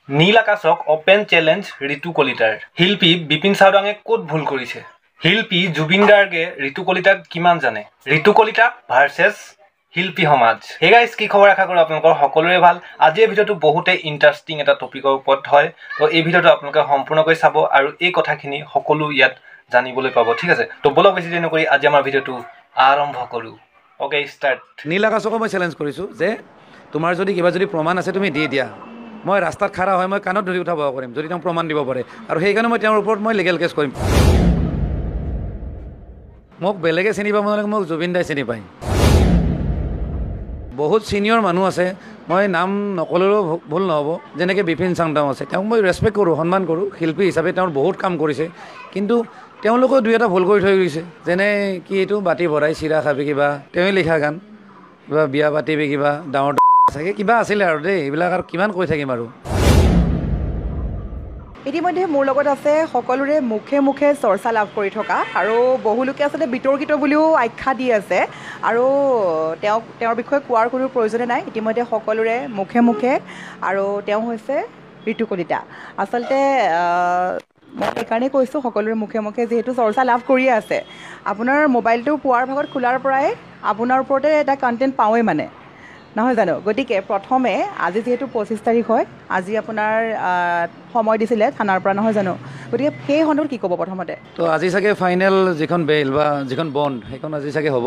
নীল আকাশক open challenge ঋতু কলিতাৰ। শিল্পী বিপিন চাওডাঙে ক'ত ভুল কৰিছে? শিল্পী জুবিন গাৰ্গে ঋতু কলিতাক কিমান জানে? ঋতু কলিতা ভাৰ্চেছ শিল্পী সমাজ। হে গাইজ, কি খবৰ? আশা কৰোঁ আপোনালোকৰ সকলোৰে ভাল। আজি এই ভিডিঅ'টো বহুতে ইণ্টাৰেষ্টিং এটা টপিকৰ ওপৰত হয়, তো এই ভিডিঅ'টো আপোনালোকে সম্পূৰ্ণকৈ চাব আৰু এই কথাখিনি সকলো ইয়াত জানিবলৈ পাব, ঠিক আছে? তো বলক বেছি দেৰি নকৰি আজি আমাৰ ভিডিঅ'টো আৰম্ভ কৰোঁ। Okay, start. নীল আকাশকো মই চেলেঞ্জ কৰিছোঁ যে তোমাৰ যদি কিবা যদি প্ৰমাণ আছে তুমি দি দিয়া। মই ৰাস্তাত খাৰা হয় মই কাণত ধৰি উঠাব কৰিম যদি তেওঁ প্ৰমাণ দিব পাৰে, আৰু সেইকাৰণে মই তেওঁৰ ওপৰত মই লিগেল কেছ কৰিম। মোক বেলেগে চিনি পাব নালাগে, মোক জুবিন দাই চিনি পায়। বহুত ছিনিয়ৰ মানুহ আছে, মই নাম নক'লেও ভুল নহ'ব, যেনেকৈ বিপিন চাওডাং আছে, তেওঁক মই ৰেচপেক্ট কৰোঁ, সন্মান কৰোঁ। শিল্পী হিচাপে তেওঁৰ বহুত কাম কৰিছে, কিন্তু তেওঁলোকেও দুই এটা ভুল কৰি থৈ গৈছে। যেনে কি এইটো বাতি ভৰাই চিৰা খাবি কিবা, তেওঁৱে লিখা গান, কিবা বিয়া পাতিবি কিবা ডাঙৰ চাগে কিবা আছিলে আৰু দেই, এইবিলাক আৰু কিমান কৈ থাকিম আৰু। ইতিমধ্যে মোৰ লগত আছে সকলোৰে মুখে মুখে চৰ্চা লাভ কৰি থকা আৰু বহুলোকে আচলতে বিতৰ্কিত বুলিও আখ্যা দি আছে, আৰু তেওঁৰ বিষয়ে কোৱাৰ কোনো প্ৰয়োজনে নাই। ইতিমধ্যে সকলোৰে মুখে মুখে, আৰু তেওঁ হৈছে ঋতু কলিতা। আচলতে মই সেইকাৰণেই কৈছোঁ সকলোৰে মুখে মুখে, যিহেতু চৰ্চা লাভ কৰিয়ে আছে। আপোনাৰ মোবাইলটো পুৱাৰ ভাগত খোলাৰ পৰাই আপোনাৰ ওপৰতে এটা কণ্টেণ্ট পাওঁৱেই মানে, নহয় জানো? গতিকে প্ৰথমে আজি যিহেতু 25 তাৰিখ হয়, আজি আপোনাৰ সময় দিছিলে থানাৰ পৰা, নহয় জানো? গতিকে সেই সন্দৰ্ভত কি ক'ব প্ৰথমতে? তো আজি চাগে ফাইনেল যিখন বেইল বা যিখন বণ্ড সেইখন আজি চাগে হ'ব,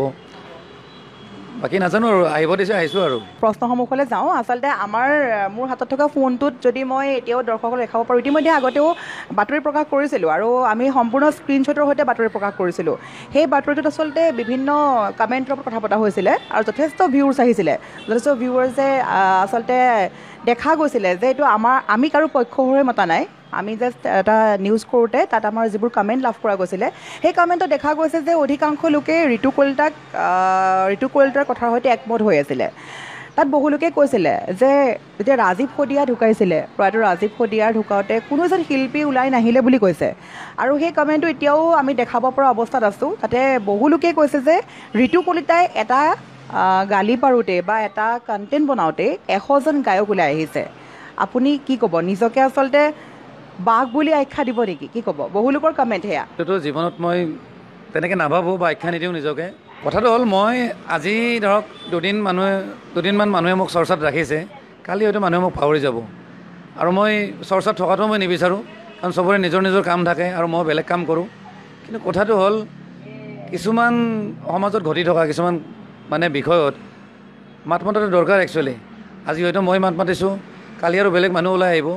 বাকী নাজানো আৰু। আহিব দিছে, আহিছোঁ আৰু। প্ৰশ্নসমূহলৈ যাওঁ। আচলতে মোৰ হাতত থকা ফোনটোত যদি মই এতিয়াও দৰ্শকক দেখাব পাৰোঁ, ইতিমধ্যে আগতেও বাতৰি প্ৰকাশ কৰিছিলোঁ, আৰু আমি সম্পূৰ্ণ স্ক্ৰীনশ্বটৰ সৈতে বাতৰি প্ৰকাশ কৰিছিলোঁ। সেই বাতৰিটোত আচলতে বিভিন্ন কমেণ্টৰ ওপৰত কথা পতা হৈছিলে, আৰু যথেষ্ট ভিউৰ্ছ আহিছিলে, যথেষ্ট ভিউৱাৰ্ছে আচলতে দেখা গৈছিলে যে এইটো আমি কাৰো পক্ষ হৈ মতা নাই, আমি জাষ্ট এটা নিউজ কৰোঁতে তাত আমাৰ যিবোৰ কমেণ্ট লাভ কৰা গৈছিলে, সেই কমেণ্টত দেখা গৈছে যে অধিকাংশ লোকে ঋতু কলিতাৰ কথাৰ সৈতে একমত হৈ আছিলে। তাত বহুলোকে কৈছিলে যে যেতিয়া ৰাজীৱ শদিয়া ঢুকাইছিলে, প্ৰয়াত ৰাজীৱ শদিয়াৰ ঢুকাওঁতে কোনো এজন শিল্পী ওলাই নাহিলে বুলি কৈছে, আৰু সেই কমেণ্টটো এতিয়াও আমি দেখাব পৰা অৱস্থাত আছোঁ। তাতে বহুলোকে কৈছে যে ঋতু কলিতাই এটা গালি পাৰোঁতে বা এটা কণ্টেণ্ট বনাওঁতে 100জন গায়ক ওলাই আহিছে। আপুনি কি ক'ব? নিজকে আচলতে বাঘ বুলি আখ্যা দিব নেকি? কি ক'ব? বহুলোকৰ কমেণ্ট সেয়া। এইটো জীৱনত মই তেনেকৈ নাভাবোঁ বা আখ্যা নিদিওঁ নিজকে। কথাটো হ'ল, মই আজি ধৰক দুদিনমান মানুহে মোক চৰ্চাত ৰাখিছে, কালি হয়তো মানুহে মোক পাহৰি যাব, আৰু মই চৰ্চাত থকাটো মই নিবিচাৰোঁ, কাৰণ চবৰে নিজৰ নিজৰ কাম থাকে আৰু মই বেলেগ কাম কৰোঁ। কিন্তু কথাটো হ'ল, কিছুমান সমাজত ঘটি থকা কিছুমান মানে বিষয়ত মাত মতাটো দৰকাৰ একচুৱেলি। আজি হয়তো মই মাত মাতিছোঁ, কালি আৰু বেলেগ মানুহ ওলাই আহিব।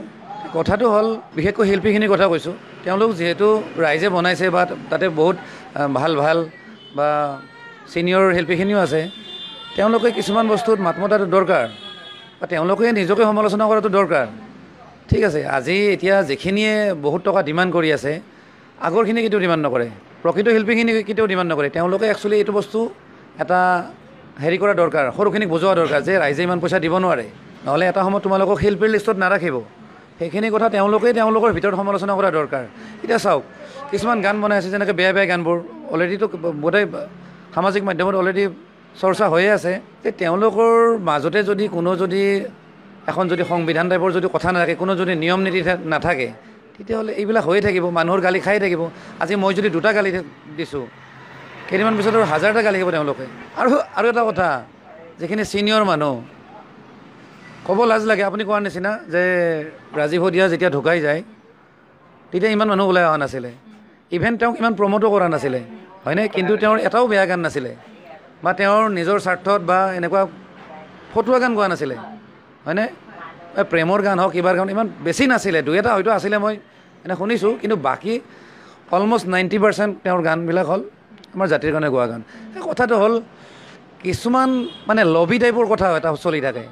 কথাটো হ'ল, বিশেষকৈ শিল্পীখিনিৰ কথা কৈছোঁ, তেওঁলোক যিহেতু ৰাইজে বনাইছে বা তাতে বহুত ভাল বা ছিনিয়ৰ শিল্পীখিনিও আছে, তেওঁলোকে কিছুমান বস্তুত মাত মতাটো দৰকাৰ, বা তেওঁলোকে নিজকে সমালোচনা কৰাটো দৰকাৰ, ঠিক আছে? আজি এতিয়া যিখিনিয়ে বহুত টকা ডিমাণ্ড কৰি আছে, আগৰখিনি কেতিয়াও ডিমাণ্ড নকৰে, প্ৰকৃত শিল্পীখিনি কেতিয়াও ডিমাণ্ড নকৰে। তেওঁলোকে একচুৱেলি এইটো বস্তু এটা হেৰি কৰা দৰকাৰ, সৰুখিনিক বুজোৱা দৰকাৰ যে ৰাইজে ইমান পইচা দিব নোৱাৰে, নহ'লে এটা সময়ত তোমালোকক শিল্পীৰ লিষ্টত নাৰাখিব। সেইখিনি কথা তেওঁলোকৰ ভিতৰত সমালোচনা কৰা দৰকাৰ। এতিয়া চাওক, কিছুমান গান বনাই আছে, যেনেকৈ বেয়া গানবোৰ অলৰেডিতো বোধহয় সামাজিক মাধ্যমত অলৰেডি চৰ্চা হৈয়ে আছে, যে তেওঁলোকৰ মাজতে যদি এখন সংবিধান টাইপৰ যদি কথা নাথাকে, কোনো যদি নিয়ম নীতি নাথাকে, তেতিয়াহ'লে এইবিলাক হৈয়ে থাকিব, মানুহৰ গালি খাই থাকিব। আজি মই যদি 2টা গালি দিছোঁ, কেইদিনমান পিছত আৰু 1000টা গালি দিব তেওঁলোকে। আৰু এটা কথা, যিখিনি ছিনিয়ৰ মানুহ, ক'ব লাজ লাগে, আপুনি কোৱাৰ নিচিনা যে ৰাজীৱ শদিয়া যেতিয়া ঢুকাই যায়, তেতিয়া ইমান মানুহ ওলাই অহা নাছিলে, ইভেন তেওঁক ইমান প্ৰমোটো কৰা নাছিলে, হয়নে? কিন্তু তেওঁৰ এটাও বেয়া গান নাছিলে, বা তেওঁৰ নিজৰ স্বাৰ্থত বা এনেকুৱা ফটুৱা গান গোৱা নাছিলে, হয়নে? প্ৰেমৰ গান হওক, কিবাৰ গান ইমান বেছি নাছিলে, 2-এটা হয়তো আছিলে, মই এনে শুনিছোঁ, কিন্তু বাকী অলমষ্ট 90% তেওঁৰ গানবিলাক হ'ল আমাৰ জাতিৰ কাৰণে গোৱা গান। কথাটো হ'ল, কিছুমান মানে লবি টাইপৰ কথা এটা চলি থাকে,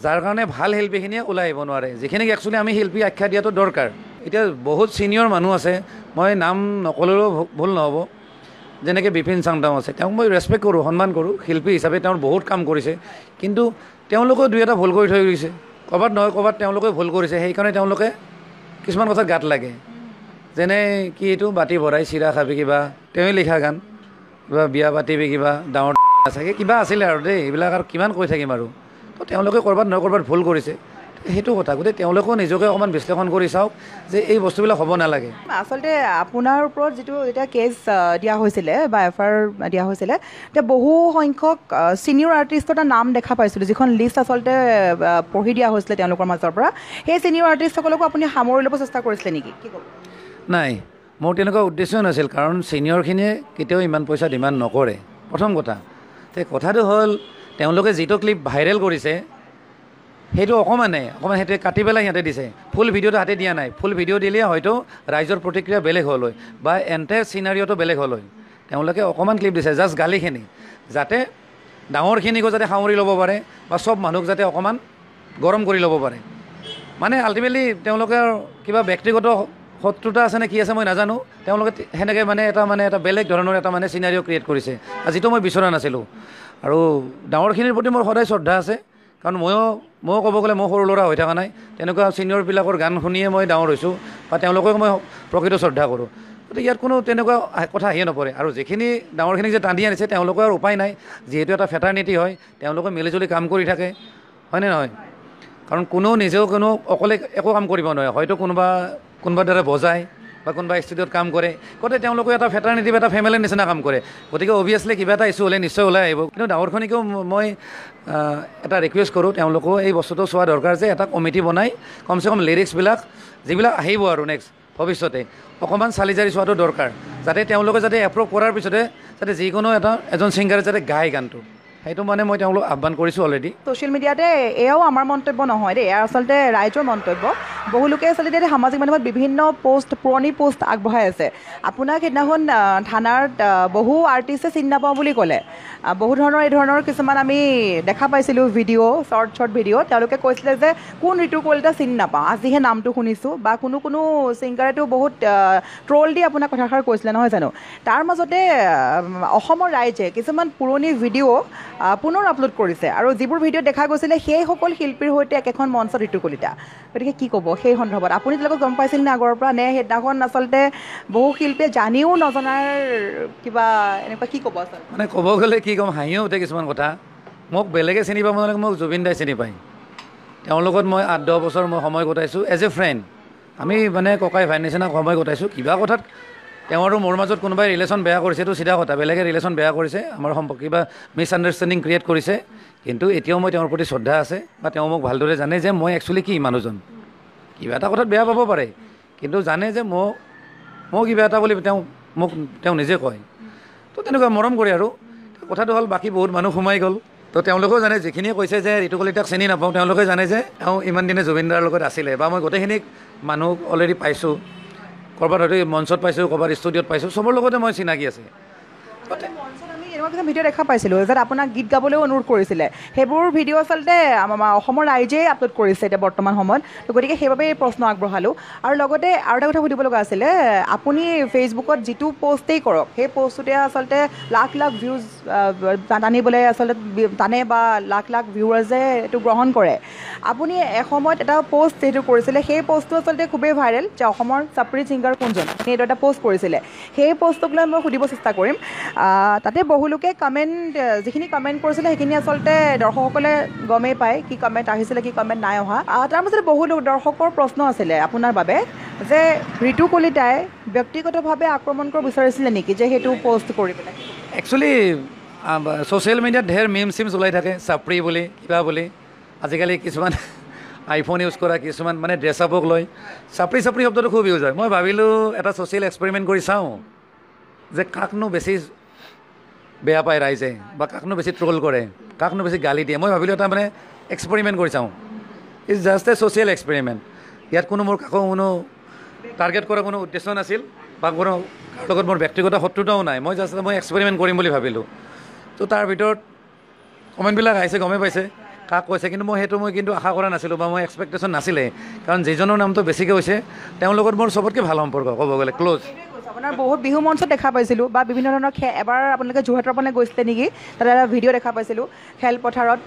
যাৰ কাৰণে ভাল শিল্পীখিনিয়ে ওলাই আহিব নোৱাৰে, যিখিনিক একচুৱেলি আমি শিল্পী আখ্যা দিয়াটো দৰকাৰ। এতিয়া বহুত ছিনিয়ৰ মানুহ আছে, মই নাম নক'লেও ভুল নহ'ব, যেনেকৈ বিপিন চাওডাং আছে, তেওঁক মই ৰেচপেক্ট কৰোঁ, সন্মান কৰোঁ। শিল্পী হিচাপে তেওঁৰ বহুত কাম কৰিছে, কিন্তু তেওঁলোকেও দুই এটা ভুল কৰি থৈ গৈছে, ক'ৰবাত নহয় ক'ৰবাত তেওঁলোকে ভুল কৰিছে, সেইকাৰণে তেওঁলোকে কিছুমান কথাত গাত লাগে। যেনে কি এইটো বাতি ভৰাই চিৰা খাবি কিবা, তেওঁৱে লিখা গান, কিবা বিয়া পাতিবি কিবা ডাঙৰ চাগে কিবা আছিলে আৰু দেই, এইবিলাক আৰু কিমান কৈ থাকিম আৰু। তো তেওঁলোকে ক'ৰবাত নহয় ক'ৰবাত ভুল কৰিছে, সেইটো কথা গতিকে তেওঁলোকেও নিজকে অকণমান বিশ্লেষণ কৰি চাওক যে এই বস্তুবিলাক হ'ব নালাগে। আচলতে আপোনাৰ ওপৰত যিটো যেতিয়া কেছ দিয়া হৈছিলে বা এফআইআৰ দিয়া হৈছিলে তেতিয়া বহু সংখ্যক ছিনিয়ৰ আৰ্টিষ্টৰ এটা নাম দেখা পাইছিলোঁ, যিখন লিষ্ট আচলতে পঢ়ি দিয়া হৈছিলে তেওঁলোকৰ মাজৰ পৰা। সেই ছিনিয়ৰ আৰ্টিষ্টসকলকো আপুনি সামৰি ল'ব চেষ্টা কৰিছিলে নেকি? কি ক'ব? নাই, মোৰ তেনেকুৱা উদ্দেশ্য নাছিল, কাৰণ ছিনিয়ৰখিনিয়ে কেতিয়াও ইমান পইচা ডিমাণ্ড নকৰে প্ৰথম কথা। কথাটো হ'ল তেওঁলোকে যিটো ক্লিপ ভাইৰেল কৰিছে সেইটো অকণমান সেইটোৱে কাটি পেলাই সিহঁতে দিছে, ফুল ভিডিঅ'টো হাতে দিয়া নাই। ফুল ভিডিঅ' দিলে হয়তো ৰাইজৰ প্ৰতিক্ৰিয়া বেলেগ হ'ল হয় বা এণ্টায়াৰ চিনাৰিঅ'টো বেলেগ হ'ল হয়। তেওঁলোকে অকণমান ক্লিপ দিছে জাষ্ট গালিখিনি, যাতে ডাঙৰখিনিকো যাতে সামৰি ল'ব পাৰে বা চব মানুহক যাতে অকণমান গৰম কৰি ল'ব পাৰে। মানে আল্টিমেটলি তেওঁলোকৰ কিবা ব্যক্তিগত শত্ৰুতা আছে নে কি আছে মই নাজানো, তেওঁলোকে সেনেকৈ এটা বেলেগ ধৰণৰ এটা চিনাৰিঅ' ক্ৰিয়েট কৰিছে, যিটো মই বিচৰা নাছিলোঁ। আৰু ডাঙৰখিনিৰ প্ৰতি মোৰ সদায় শ্ৰদ্ধা আছে, কাৰণ ময়ো ক'ব গ'লে মই সৰু ল'ৰা হৈ থকা নাই, তেনেকুৱা ছিনিয়ৰবিলাকৰ গান শুনিয়ে মই ডাঙৰ হৈছোঁ বা তেওঁলোকক মই প্ৰকৃত শ্ৰদ্ধা কৰোঁ। গতিকে ইয়াত কোনো তেনেকুৱা কথা আহিয়ে নপৰে। আৰু যিখিনি ডাঙৰখিনিক যে টানি আনিছে তেওঁলোকৰ উপায় নাই, যিহেতু এটা ফেটাৰ্নিটি হয়, তেওঁলোকে মিলিজুলি কাম কৰি থাকে, হয়নে নহয়? কাৰণ নিজেও অকলে একো কাম কৰিব নোৱাৰে, হয়তো কোনোবা দ্বাৰা বজায় বা কোনোবা ষ্টুডিঅ'ত কাম কৰে, গতিকে তেওঁলোকে এটা ফেটাৰ্নিটি বা এটা ফেমিলিৰ নিচিনা কাম কৰে। গতিকে অভিয়াছলি কিবা এটা ইছ্যু হ'লে নিশ্চয় ওলাই আহিব। কিন্তু ডাঙৰখিনিকেও মই এটা ৰিকুৱেষ্ট কৰোঁ, তেওঁলোকেও এই বস্তুটো চোৱা দৰকাৰ যে এটা কমিটি বনাই কমচে কম লিৰিক্সবিলাক যিবিলাক আহিব আৰু নেক্সট ভৱিষ্যতে অকণমান চালি জাৰি চোৱাটো দৰকাৰ, যাতে তেওঁলোকে যাতে এপ্ৰুভ কৰাৰ পিছতে যাতে যিকোনো এজন ছিংগাৰে যাতে গায় গানটো, সেইটো মই তেওঁলোকক আহ্বান কৰিছোঁ অলৰেডি। ছ'চিয়েল মিডিয়াতে এয়াও আমাৰ মন্তব্য নহয় দেই, এয়া আচলতে ৰাইজৰ মন্তব্য। বহুলোকে আচলতে সামাজিক মাধ্যমত বিভিন্ন পুৰণি পোষ্ট আগবঢ়াই আছে। আপোনাক সেইদিনাখন থানাত বহু আৰ্টিষ্টে চিনি নাপাওঁ বুলি ক'লে। বহু ধৰণৰ এই ধৰণৰ কিছুমান আমি দেখা পাইছিলোঁ ভিডিঅ', শ্বৰ্ট ভিডিঅ'। তেওঁলোকে কৈছিলে যে কোন ঋতু কলিতা চিনি নাপাওঁ, আজিহে নামটো শুনিছোঁ, বা কোনো ছিংগাৰেতো বহুত ট্ৰল দি আপোনাক কথাষাৰ কৈছিলে নহয় জানো? তাৰ মাজতে অসমৰ ৰাইজে কিছুমান পুৰণি ভিডিঅ' পুনৰ আপলোড কৰিছে, আৰু যিবোৰ ভিডিঅ' দেখা গৈছিলে সেইসকল শিল্পীৰ সৈতে একেখন মঞ্চত ঋতু কলিতা। গতিকে কি ক'ব সেই সন্দৰ্ভত? আপুনি তেওঁলোকক গম পাইছিল নে আগৰ পৰা, নে সেইদিনাখন আচলতে বহু শিল্পীয়ে জানিও নজনাৰ কিবা এনেকুৱা? কি ক'ব আচলতে? ক'ব গ'লে কি ক'ম, হাঁহিও উঠে কিছুমান কথা। মোক বেলেগে চিনি পাব নালাগে, মোক জুবিন দাই চিনি পায়। তেওঁৰ লগত মই 8-10 বছৰ মই সময় কটাইছোঁ এজ এ ফ্ৰেণ্ড। আমি ককাই ভাইৰ নিচিনা সময় কটাইছোঁ। কিবা কথাত তেওঁ আৰু মোৰ মাজত কোনোবাই ৰিলেশ্যন বেয়া কৰিছে, এইটো চিধা কথা, বেলেগে ৰিলেশ্যন বেয়া কৰিছে, আমাৰ সম্পৰ্ক কিবা মিছআণ্ডাৰষ্টেণ্ডিং ক্ৰিয়েট কৰিছে। কিন্তু এতিয়াও মই তেওঁৰ প্ৰতি শ্ৰদ্ধা আছে, বা তেওঁ মোক ভালদৰে জানে যে মই একচুৱেলি কি মানুহজন। কিবা এটা কথাত বেয়া পাব পাৰে, কিন্তু জানে যে মই কিবা এটা বুলি তেওঁ নিজে কয়। তো তেনেকুৱা মৰম কৰে। আৰু কথাটো হ'ল বাকী বহুত মানুহ সোমাই গ'ল, তো তেওঁলোকেও জানে, যিখিনিয়ে কৈছে যে ঋতু কলিতাক চিনি নাপাওঁ, তেওঁলোকে জানে যে তেওঁ ইমান দিনে জুবিন দাৰ লগত আছিলে, বা মই গোটেইখিনিক মানুহ অলৰেডি পাইছোঁ, ক'ৰবাত হয়তো মঞ্চত পাইছোঁ, ক'ৰবাত ষ্টুডিঅ'ত পাইছোঁ, চবৰ লগতে মই চিনাকি আছে। এনেকুৱা কিছুমান ভিডিঅ' দেখা পাইছিলোঁ য'ত আপোনাক গীত গাবলৈও অনুৰোধ কৰিছিলে। সেইবোৰ ভিডিঅ' আচলতে আমাৰ অসমৰ ৰাইজেই আপলোড কৰিছে এতিয়া বৰ্তমান সময়ত। তো গতিকে সেইবাবে এই প্ৰশ্ন আগবঢ়ালোঁ। আৰু লগতে আৰু এটা কথা সুধিব লগা আছিলে, আপুনি ফেচবুকত যিটো পষ্টেই কৰক, সেই পষ্টটোতে আচলতে লাখ ভিউজ টানিবলৈ আচলতে টানে, বা লাখ ভিউৱাৰ্ছে এইটো গ্ৰহণ কৰে। আপুনি এসময়ত এটা পষ্ট যিটো কৰিছিলে, সেই পষ্টটো আচলতে খুবেই ভাইৰেল, যে অসমৰ চাপৰি ছিংগাৰ কোনজন, আপুনি এইটো এটা পষ্ট কৰিছিলে। সেই পষ্টটোক লৈ মই সুধিব চেষ্টা কৰিম। তাতে বহুলোকে যিখিনি কমেণ্ট কৰিছিলে সেইখিনি আচলতে দৰ্শকসকলে গমেই পায় কি কমেণ্ট আহিছিলে, কি কমেণ্ট নাই অহা। তাৰ মাজতে বহু দৰ্শকৰ প্ৰশ্ন আছিলে আপোনাৰ বাবে, যে ঋতু কলিতাই ব্যক্তিগতভাৱে আক্ৰমণ কৰিব বিচাৰিছিলে নেকি, যে সেইটো পষ্ট কৰি পেলাই? একচুৱেলি ছ'চিয়েল মিডিয়াত ঢেৰ চিমছ ওলাই থাকে, চাপৰি বুলি কিবা বুলি। আজিকালি কিছুমান আইফোন ইউজ কৰা, কিছুমান ড্ৰেছ আপক লৈ চাপৰি শব্দটো খুব ইউজ হয়। মই ভাবিলোঁ এটা ছ'চিয়েল এক্সপেৰিমেণ্ট কৰি চাওঁ, যে কাকনো বেছি বেয়া পায় ৰাইজে, বা কাকনো বেছি ট্ৰল কৰে, কাকনো বেছি গালি দিয়ে। মই ভাবিলোঁ এটা এক্সপেৰিমেণ্ট কৰি চাওঁ। It's just a social experiment. ইয়াত মোৰ কাকো টাৰ্গেট কৰা কোনো উদ্দেশ্য নাছিল, বা কাৰো লগত মোৰ ব্যক্তিগত শত্ৰুতাও নাই। মই এক্সপেৰিমেণ্ট কৰিম বুলি ভাবিলোঁ। তো তাৰ ভিতৰত কমেণ্টবিলাক আহিছে, গমেই পাইছে কাক কৈছে, কিন্তু মই কিন্তু আশা কৰা নাছিলোঁ, বা মই এক্সপেক্টেশ্যন নাছিলে। কাৰণ যিজনৰ নামটো বেছিকৈ হৈছে তেওঁৰ লগত মোৰ চবতকৈ ভাল সম্পৰ্ক, ক'ব গ'লে ক্ল'জ। আপোনাৰ বহুত বিহু মঞ্চত দেখা পাইছিলোঁ, বা বিভিন্ন ধৰণৰ এবাৰ আপোনালোকে যোৰহাটৰ পৰা গৈছিলে নেকি, তাতে এটা ভিডিঅ' দেখা পাইছিলোঁ খেলপথাৰত।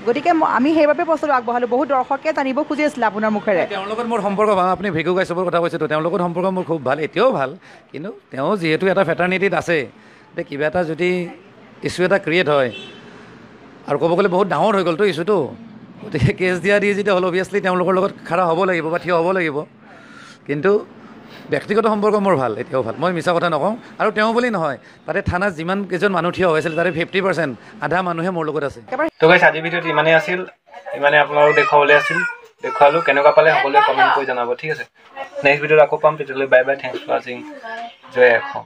গতিকে আমি সেইবাবে প্ৰশ্নটো আগবঢ়ালোঁ, বহুত দৰ্শকে জানিব খুজি আছিলে আপোনাৰ মুখেৰে। তেওঁৰ লগত মোৰ সম্পৰ্ক ভাল। আপুনি ভিগু গাইছবৰ কথা কৈছেতো, তেওঁৰ লগত সম্পৰ্ক মোৰ খুব ভাল, এতিয়াও ভাল। কিন্তু তেওঁ যিহেতু এটা ফেটাৰ্নিটিত আছে, এতিয়া কিবা এটা যদি ইছ্যু এটা ক্ৰিয়েট হয়, আৰু ক'ব গ'লে বহুত ডাঙৰ হৈ গ'লতো ইছ্যুটো, গতিকে কেছ দিয়া দি যেতিয়া হ'ল অভিয়াছলি তেওঁলোকৰ লগত খাৰা হ'ব লাগিব বা থিয় হ'ব লাগিব কিন্তু ব্যক্তিগত সম্পৰ্ক মোৰ ভাল এতিয়াও ভাল মই মিছা কথা নকওঁ আৰু তেওঁ বুলি নহয় তাতে থানাত যিমান কেইজন মানুহ থিয় হৈছিল তাৰে 50% আধা মানুহে মোৰ লগত আছে তো গাইছ আজি ভিডিঅ'ত ইমানেই আছিল ইমানে আপোনালোকক দেখুৱাবলৈ আছিল দেখুৱালোঁ কেনেকুৱা পালে সকলোৱে কমেণ্ট কৰি জনাব ঠিক আছে নেক্সট ভিডিঅ'ত আকৌ পাম তেতিয়াহ'লে বাই বাই থেংকছ ফৰ ৱাচিং জয় অসম